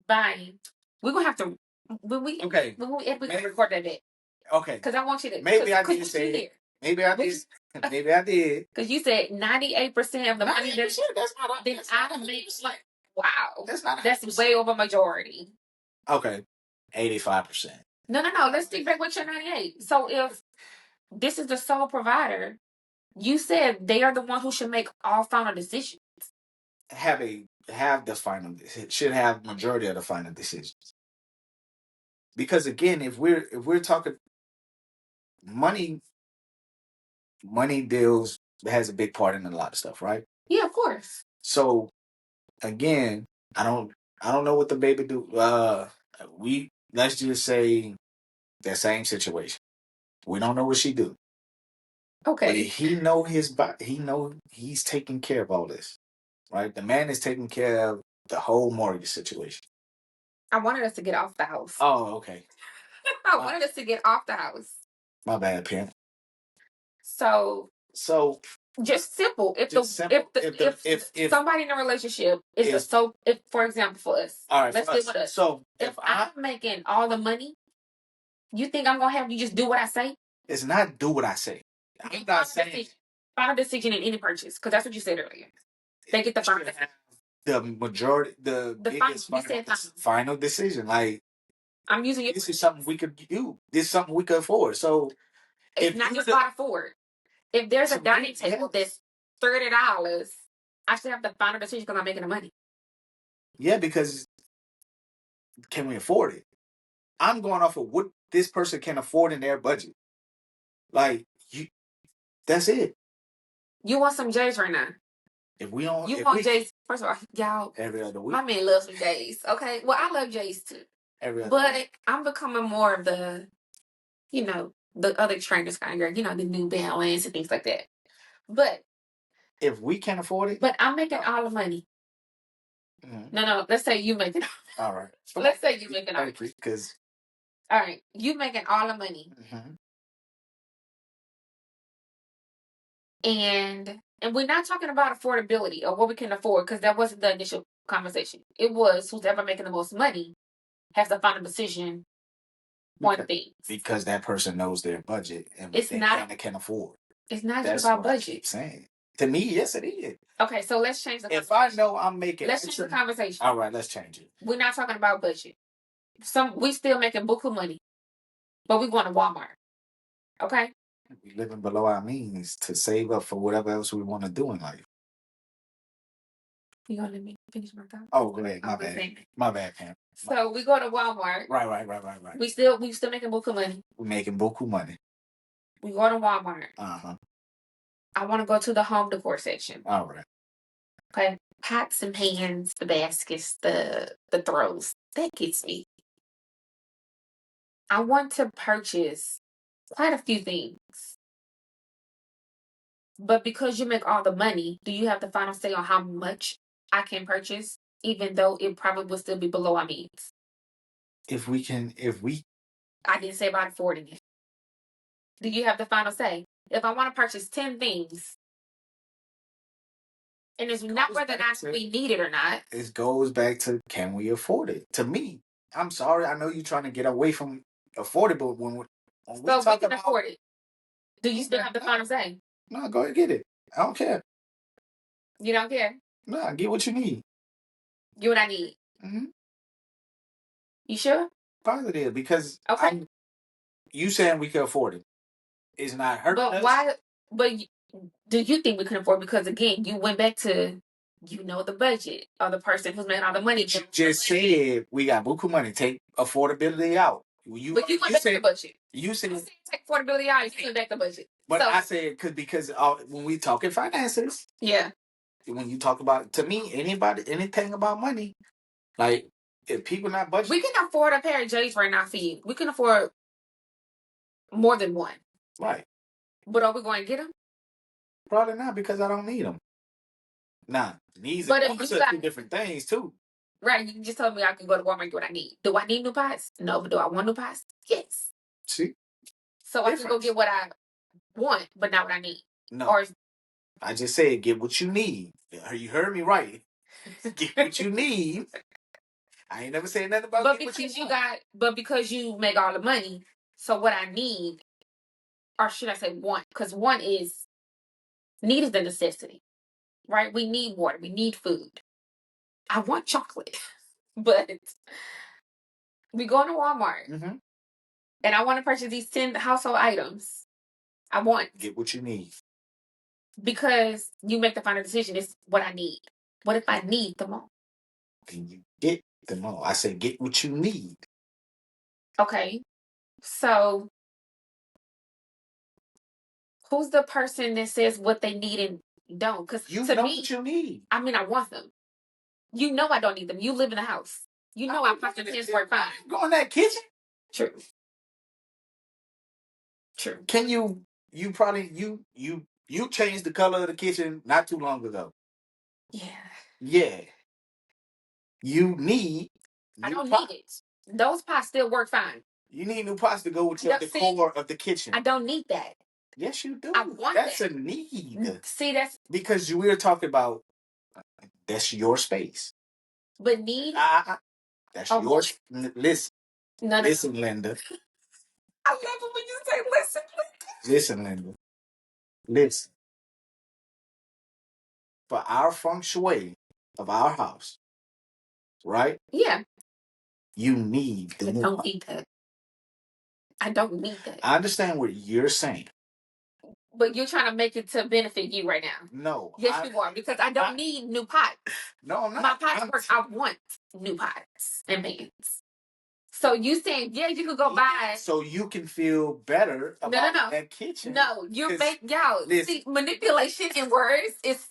buying. We're gonna have to when we record that bit. Okay. Because I want you to. Maybe I did say it. Maybe I did. Maybe I did. Because you said 98% of the money that's not. Then I make like wow. That's way over majority. Okay. 85%. No. Let's think back with your 98. So if this is the sole provider, You said they are the one who should make all final decisions. Should have majority of the final decisions. Because again, if we're talking money, money deals has a big part in a lot of stuff, right? Yeah, of course. So again, I don't know what the baby do. Let's just say that same situation. We don't know what she do. Okay. But he know his body. He know he's taking care of all this, right? The man is taking care of the whole mortgage situation. I wanted us to get off the house. Oh, okay. I wanted us to get off the house. My bad, Pam. So just simple. If somebody in a relationship if for example for us, all right, let's deal with us. So if I'm making all the money, you think I'm gonna have you just do what I say? It's not do what I say. I'm not saying final decision in any purchase, because that's what you said earlier. They get the final decision. The majority, the biggest final decision. Like, I'm using it. This is something we could do. This is something we could afford. So it's not just about afford. If there's a dining table that's $30, I should have the final decision because I'm making the money. Yeah, because can we afford it? I'm going off of what this person can afford in their budget. Like, that's it. You want some J's right now? If we don't, you want J's. First of all, y'all, every other week. My man loves some J's. Okay, well, I love J's too. Every other week. I'm becoming more of the, the other trainers kind of girl. The New Balance and things like that. But if we can't afford it, but I'm making all the money. Mm-hmm. No. Let's say you making. All right. Let's say you making all. Because. All right, you making all the money. Mm-hmm. And we're not talking about affordability or what we can afford, because that wasn't the initial conversation. It was who's ever making the most money has the final decision on things. Because that person knows their budget and what they kind of can afford. It's not just about budget. I keep saying. To me, yes, it is. Okay, so let's change the conversation. If I know I'm making... Let's change the conversation. All right, let's change it. We're not talking about budget. We still making buku money, but we going to Walmart. Okay? We living below our means to save up for whatever else we want to do in life. You gonna let me finish my thought? Oh, go ahead. My bad, Pam. So we go to Walmart. Right. We still making buku money. We're making buku money. We go to Walmart. Uh-huh. I want to go to the home decor section. All right. Okay. Pots and pans, the baskets, the throws. That gets me. I want to purchase quite a few things. But because you make all the money, do you have the final say on how much I can purchase, even though it probably will still be below our means? I didn't say about affording it. Do you have the final say? If I want to purchase 10 things, and it's not whether or not we need it or not. It goes back to, can we afford it? To me, I'm sorry, I know you're trying to get away from affordable when we can afford it. Do you still have the final say? No, go ahead, get it. I don't care. You don't care? No, get what you need. Get what I need. Mm-hmm. You sure? Positive, because you saying we can afford it. It's not hurting us. But why? But do you think we can afford it? Because again, you went back to the budget or the person who's making all the money. You just said we got buku money. Take affordability out. But you went back to the budget. You said take affordability out. You went back to the budget. But I said because when we talking finances, yeah. When you talk about, to me, anything about money, like if people not budgeting, we can afford a pair of J's right now for you. We can afford more than one. Right. But are we going to get them? Probably not, because I don't need them. Nah, needs and wants are two different things too. Right. You just told me I can go to Walmart and get what I need. Do I need new pots? No, but do I want new pots? Yes. See? So I can go get what I want, but not what I need. No. Or I just said get what you need. You heard me right. Get what you need. I ain't never said nothing about get what you want. But because you make all the money, so what I need, or should I say want? Because need is the necessity, right? We need water. We need food. I want chocolate, but we go to Walmart, mm-hmm. and I want to purchase these 10 household items. I want. Get what you need. Because you make the final decision. It's what I need. What if I need them all? Then you get them all. I say get what you need. Okay. So who's the person that says what they need and don't? Because You to know me, what you need. I mean, I want them. You know I don't need them. You live in a house. You know I put the kids work fine. Go in that kitchen. True. True. Can you probably you changed the color of the kitchen not too long ago. Yeah. Yeah. You need I don't pots. need it. Those pots still work fine. You need new pots to go with your decor of the kitchen. I don't need that. Yes, you do. I want that's that. a need. See, that's because we were talking about that's your space. But need that's yours. Listen. No, listen, Linda. I love it when you say listen. Listen, Linda. Listen. For our feng shui of our house, right? Yeah. You need the I don't need that. I don't need that. I understand what you're saying. But you're trying to make it to benefit you right now. No. Yes, you are. Because I don't need new pots. No, I'm not. My pots work. I want new pots and pans. So you saying, yeah, you could go buy. So you can feel better about that kitchen. No, you're making y'all. See, manipulation in words is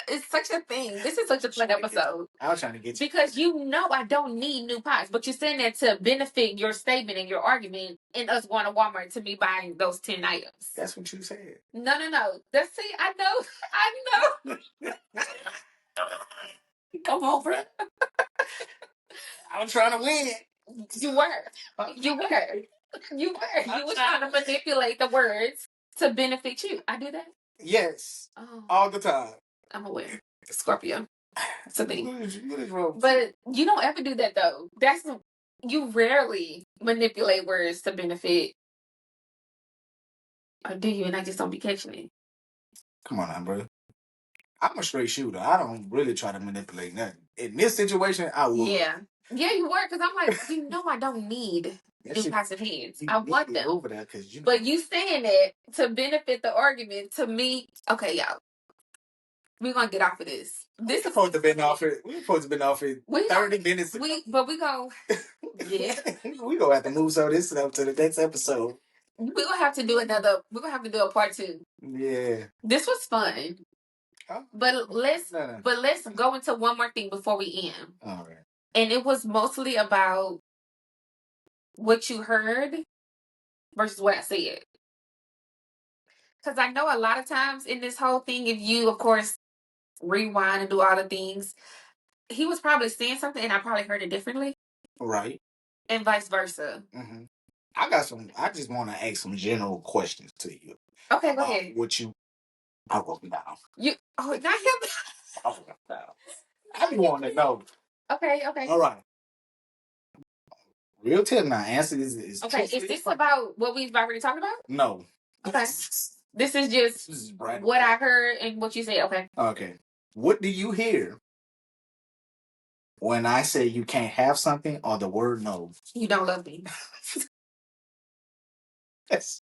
it's such a thing. This is such a fun episode. I was trying to get you. Because you know I don't need new pots, but you're saying that to benefit your statement and your argument and us going to Walmart to be buying those 10 items. That's what you said. No. See, I know. Come on, bro. I'm trying to win. You were. You were trying to manipulate the words to benefit you. I do that? Yes. Oh. All the time. I'm aware. Scorpio. It's a thing. What is wrong? But you don't ever do that though. You rarely manipulate words to benefit. Or do you? And I just don't be catching it. Come on, now, bro. I'm a straight shooter. I don't really try to manipulate nothing. In this situation, I would. Yeah, you were, because I'm like, you know, I don't need new passive hands. I want them over there, but you saying it to benefit the argument. To me, okay, y'all, we're gonna get off of this. This is supposed to be off it. We're supposed to be off it 30 minutes. But we go. Yeah, we gonna have to move some of this stuff to the next episode. We're gonna have to do another. We're gonna have to do a part 2. Yeah, this was fun. But let's go into one more thing before we end. All right. And it was mostly about what you heard versus what I said. Because I know a lot of times in this whole thing, if you, of course, rewind and do all the things, he was probably saying something and I probably heard it differently. Right. And vice versa. Mm-hmm. I just want to ask some general questions to you. Okay, go ahead. I wrote them down. Not him. I wrote them down. I just want to know. Okay. All right. Real tip now. Answer is okay. Is this about what we've already talked about? No. Okay. This is just what I heard and what you said. Okay. Okay. What do you hear when I say you can't have something or the word no? You don't love me. That's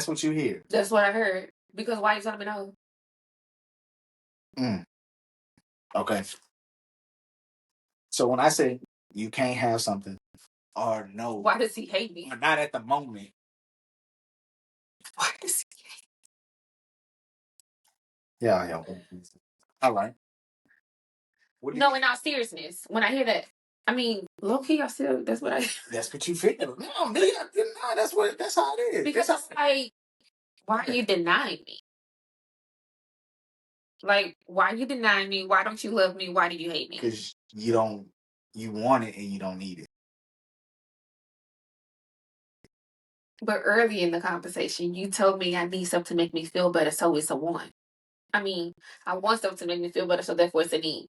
what you hear. That's what I heard. Because why you telling me no? Okay. So when I say you can't have something or no. Why does he hate me? Or not at the moment. Why does he hate me? Yeah. All right. No, in all seriousness, when I hear that, I mean, low key, that's what I. That's what you feel. No, that's how it is. Because it's like, why are you denying me? Like, why are you denying me? Why don't you love me? Why do you hate me? Because you want it and you don't need it. But early in the conversation, you told me I need something to make me feel better, so it's a want. I mean, I want something to make me feel better, so therefore it's a need.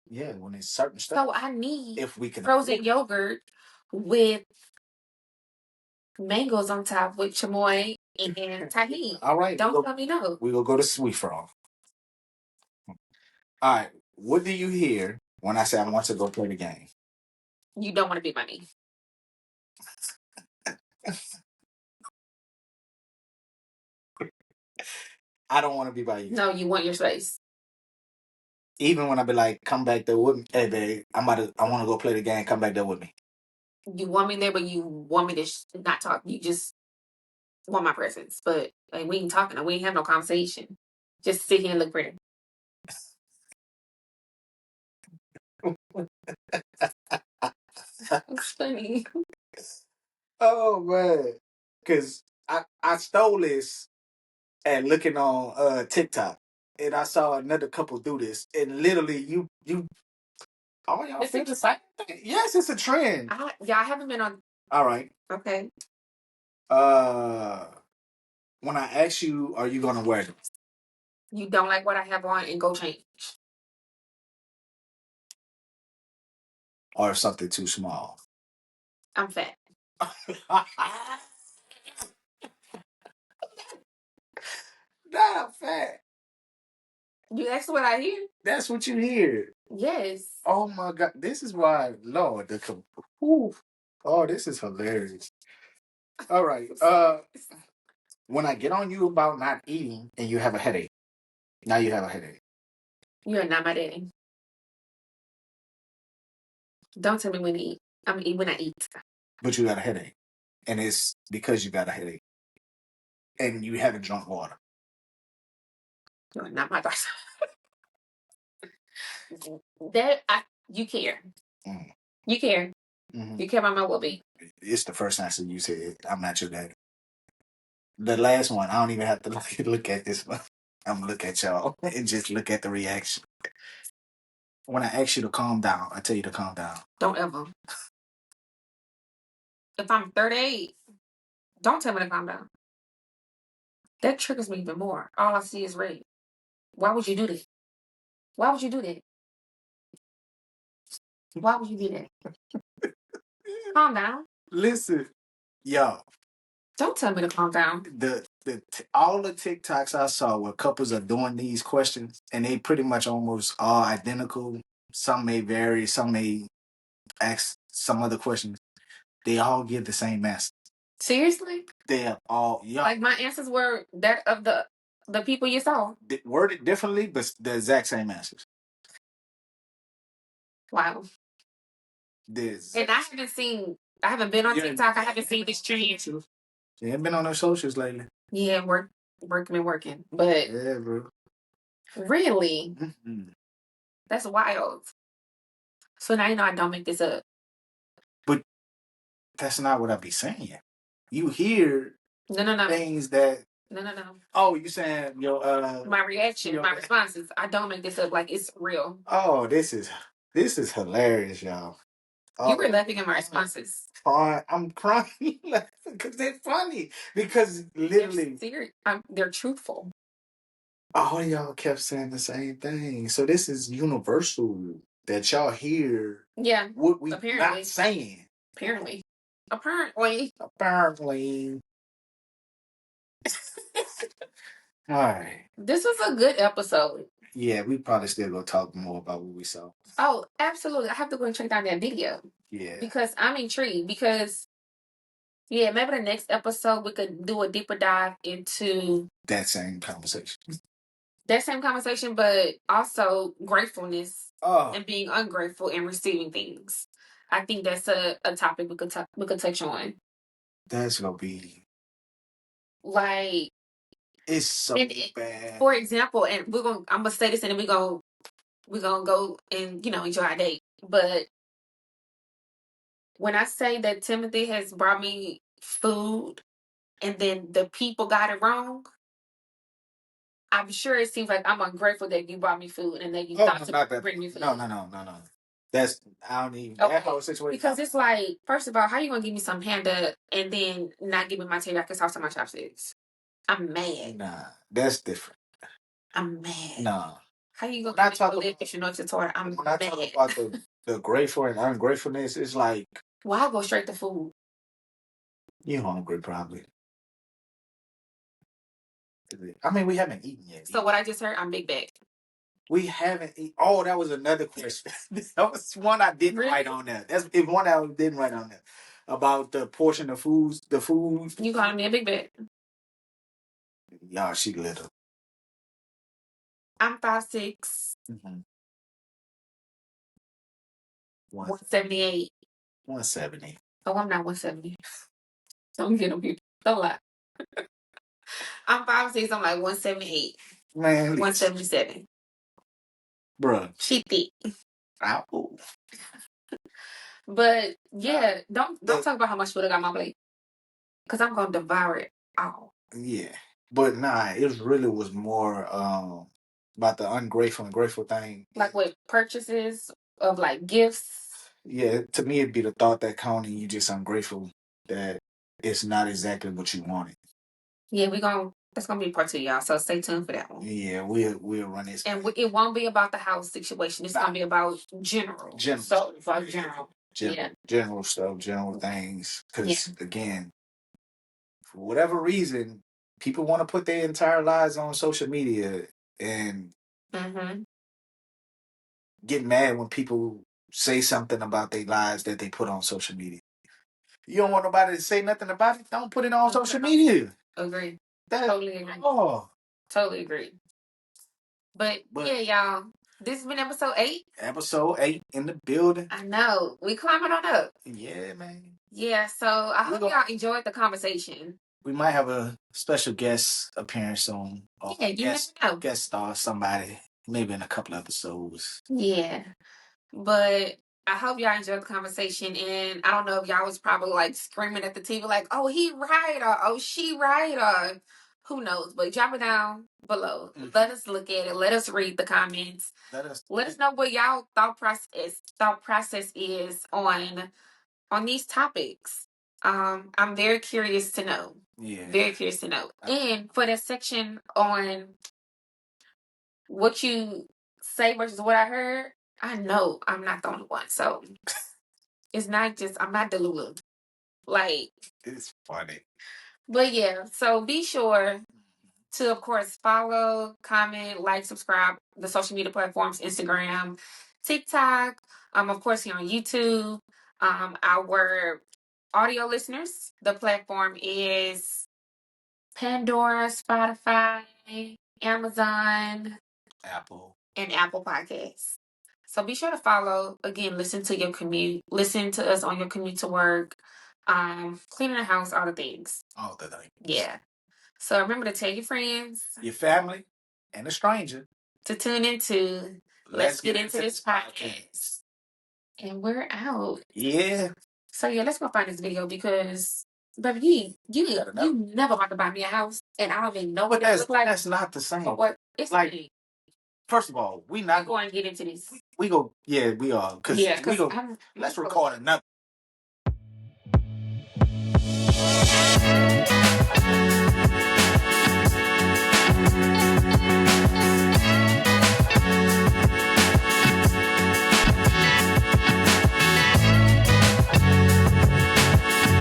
Yeah, when it's certain stuff. So I need frozen yogurt with mangoes on top with chamoy and tahini. All right. Don't tell me no. We're going to go to Sweet Frog. All right. What do you hear when I say I want to go play the game? You don't want to be my me. I don't want to be by you. No, you want your space. Even when I be like, come back there with me. Hey, babe, I want to go play the game. Come back there with me. You want me there, but you want me to not talk. You just want my presence. But like, we ain't talking. We ain't have no conversation. Just sit here and look pretty. It's funny. Oh man, because I stole this and looking on TikTok, and I saw another couple do this, and literally you all y'all feel the same thing. Yes, it's a trend. I haven't been on. All right. Okay. When I ask you, are you gonna wear them? You don't like what I have on and go change. Or something too small? I'm fat. Not fat. You asked what I hear? That's what you hear. Yes. Oh my God. This is why, Lord, oh, this is hilarious. All right. When I get on you about not eating and you have a headache, now you have a headache. You're not my daddy. Don't tell me when to eat. I'm eat when I eat. But you got a headache. And it's because you got a headache. And you haven't drunk water. You're not my daughter. You care. Mm. You care. Mm-hmm. You care about my well-being. It's the first answer you said. I'm not your daddy. The last one, I don't even have to look at this one. I'm gonna look at y'all and just look at the reaction. When I ask you to calm down, I tell you to calm down. Don't ever. If I'm 38, don't tell me to calm down. That triggers me even more. All I see is red. Why would you do that? Why would you do that? Why would you do that? Calm down. Listen, y'all. Don't tell me to calm down. All the TikToks I saw where couples are doing these questions, and they pretty much almost all identical. Some may vary, some may ask some other questions. They all give the same answer. Seriously? They are all like my answers were that of the people you saw. Worded differently, but the exact same answers. Wow. And I haven't been on TikTok. I haven't seen this trend. You haven't been on their socials lately. Yeah, working. But yeah, bro. Really? Mm-hmm. That's wild. So now you know I don't make this up. But that's not what I be saying. You hear no things that no. Oh, you saying your my reaction, my responses. I don't make this up. Like it's real. Oh, this is hilarious, y'all. You were laughing at my responses. I'm crying because they're funny. Because literally, they're truthful. All y'all kept saying the same thing. So this is universal that y'all hear. Yeah. What we not saying. Apparently. All right. This was a good episode. Yeah, we probably still gonna talk more about what we saw. Oh, absolutely. I have to go and check out that video. Yeah. Because I'm intrigued. Because maybe the next episode we could do a deeper dive into that same conversation. But also gratefulness and being ungrateful and receiving things. I think that's a topic we could touch on. That's gonna be like it's so bad. For example, and I'm gonna say this, and then we're gonna go and enjoy our date. But when I say that Timothy has brought me food, and then the people got it wrong, I'm sure it seems like I'm ungrateful that you brought me food and that you thought to bring me food. No. That's I don't even that whole situation. Because it's like, first of all, how you gonna give me some panda and then not give me my teriyaki sauce and my chopsticks? I'm mad. Nah, that's different. I'm mad. Nah. How you gonna give me a if you know tutorial? I'm mad. I talk about the grateful and ungratefulness, it's like why go straight to food? You're hungry, probably. I mean, we haven't eaten yet. So what I just heard, I'm big back. We haven't eaten. Oh, that was another question. That was one I didn't write on there. That's one I didn't write on there. About the portion of foods, the food. You calling me a big back? Y'all, she little. I'm 5'6". Mm-hmm. 178. 170. Oh, I'm not 170. Don't get them people. Don't lie. I'm 5'6". I'm like 178. Man, 177. Bruh. She thick. Ow. But yeah, don't talk about how much food I got on my plate. Because I'm gonna devour it all. Yeah. But nah, it really was more about the ungrateful and grateful thing. Like with purchases of like gifts. Yeah, to me it'd be the thought that counting you just ungrateful that it's not exactly what you wanted. Yeah, that's gonna be part 2, y'all. So stay tuned for that one. Yeah, we'll run this. And it won't be about the house situation. It's gonna be about general. So it's like general. Yeah. General stuff, general things. Because again, for whatever reason, people want to put their entire lives on social media and get mad when people say something about their lives that they put on social media. You don't want nobody to say nothing about it? Don't put it on social media. Agree. Totally agree. Oh. Totally agree. But yeah, y'all. This has been episode 8. Episode 8 in the building. I know. We climbing on up. Yeah, man. Yeah, so I hope y'all enjoyed the conversation. We might have a special guest appearance on. Yeah, you never know. Guest star, somebody, maybe in a couple episodes. Yeah. But I hope y'all enjoyed the conversation. And I don't know if y'all was probably like screaming at the TV like, oh, he right, or oh, she right, or who knows. But drop it down below. Let us look at it. Let us read the comments. Let us know what y'all thought process is on these topics. I'm very curious to know. Yeah. Very curious to know. And for that section on what you say versus what I heard, I know I'm not the only one. So it's not just, I'm not Delulu. Like, it's funny. But yeah, so be sure to, of course, follow, comment, like, subscribe the social media platforms, Instagram, TikTok, of course, here on YouTube. Our audio listeners, the platform is Pandora, Spotify, Amazon, Apple, and Apple Podcasts. So be sure to follow. Again, listen to your commute. Listen to us on your commute to work, cleaning the house, all the things. All the things. Yeah. So remember to tell your friends, your family, and a stranger to tune into Let's Get Into This podcast. And we're out. Yeah. So yeah, let's go find this video because, baby, you never about to buy me a house, and I don't even know what that looks like. That's not the same. But what it's like. First of all, we're going to get into this. We go, yeah, we are. Let's record another.